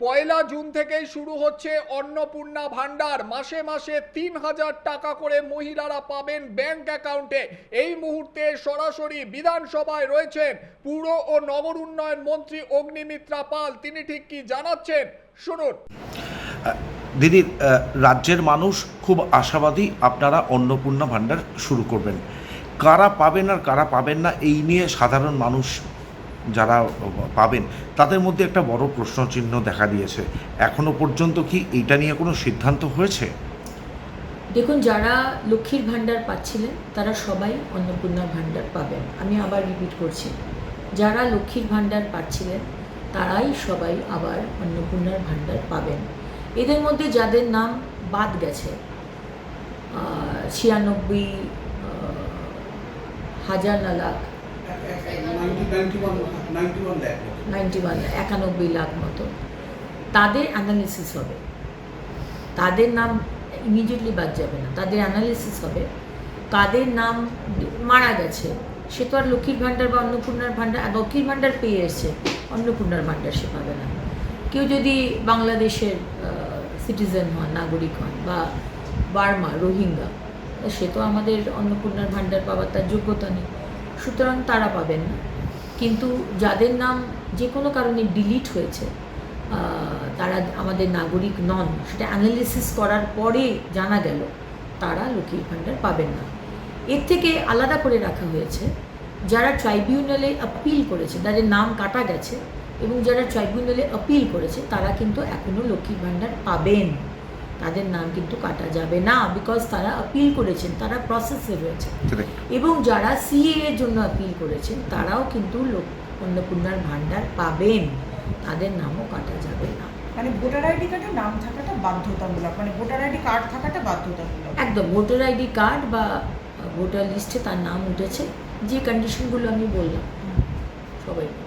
পয়লা June থেকেই শুরু হচ্ছে অন্নপূর্ণা ভান্ডার। মাসে মাসে ৩,০০০ টাকা করে মহিলারা পাবেন ব্যাংক অ্যাকাউন্টে। এই মুহূর্তে সরাসরি বিধানসভায় রয়েছেন পুর ও নগর উন্নয়ন মন্ত্রী অগ্নিমিত্রা পাল। তিনি ঠিক কি জানাচ্ছেন শুনুন। দিদি, রাজ্যের মানুষ খুব আশাবাদী আপনারা অন্নপূর্ণা ভান্ডার শুরু করবেন। কারা পাবেন আর কারা পাবেন না এই নিয়ে সাধারণ মানুষ যারা পাবেন তাদের মধ্যে একটা বড় প্রশ্নচিহ্ন দেখা দিয়েছে। এখনো পর্যন্ত কি এইটা নিয়ে কোনো সিদ্ধান্ত হয়েছে? দেখুন, যারা লক্ষ্মীর ভাণ্ডার পাচ্ছিলেন তারা সবাই অন্নপূর্ণা ভাণ্ডার পাবেন। আমি আবার রিপিট করছি, যারা লক্ষ্মীর ভাণ্ডার পাচ্ছিলেন তারাই সবাই আবার অন্নপূর্ণার ভাণ্ডার পাবেন। এদের মধ্যে যাদের নাম বাদ গেছে 91 লাখ মতো, তাদের অ্যানালিসিস হবে। তাদের নাম ইমিডিয়েটলি বাদ যাবে না, তাদের অ্যানালিসিস হবে। কাদের নাম মারা গেছে সে তো আর লক্ষ্মীর ভাণ্ডার বা অন্নপূর্ণার ভাণ্ডার, লক্ষ্মীর ভাণ্ডার পেয়ে এসছে, অন্নপূর্ণার ভাণ্ডার সে পাবে না। কেউ যদি বাংলাদেশের সিটিজেন হন, নাগরিক হন, বা বার্মা, রোহিঙ্গা, সে তো আমাদের অন্নপূর্ণার ভাণ্ডার পাওয়ার তার যোগ্যতা নেই, সুতরাং তারা পাবেন না। কিন্তু যাদের নাম যে কোনো কারণে ডিলিট হয়েছে, তারা আমাদের নাগরিক নন, সেটা অ্যানালিসিস করার পরে জানা গেল, তারা লক্ষ্মীর ভাণ্ডার পাবেন না। এর থেকে আলাদা করে রাখা হয়েছে যারা ট্রাইব্যুনালে আপিল করেছে, যাদের নাম কাটা গেছে এবং যারা ট্রাইব্যুনালে আপিল করেছে তারা কিন্তু এখনও লক্ষ্মীর ভাণ্ডার পাবেন। তাদের নাম কিন্তু কাটা যাবে না, বিকজ তারা আপিল করেছেন, তারা প্রসেসে রয়েছে। এবং যারা সিএ এর জন্য আপিল করেছেন তারাও কিন্তু অন্নপূর্ণার ভাণ্ডার পাবেন, তাদের নামও কাটা যাবে না। মানে ভোটার আইডি কার্ডে নাম থাকাটা বাধ্যতামূলক, মানে ভোটার আইডি কার্ড থাকাটা বাধ্যতামূলক। একদম, ভোটার আইডি কার্ড বা ভোটার লিস্টে তার নাম উঠেছে, যে কন্ডিশনগুলো আমি বললাম সবাই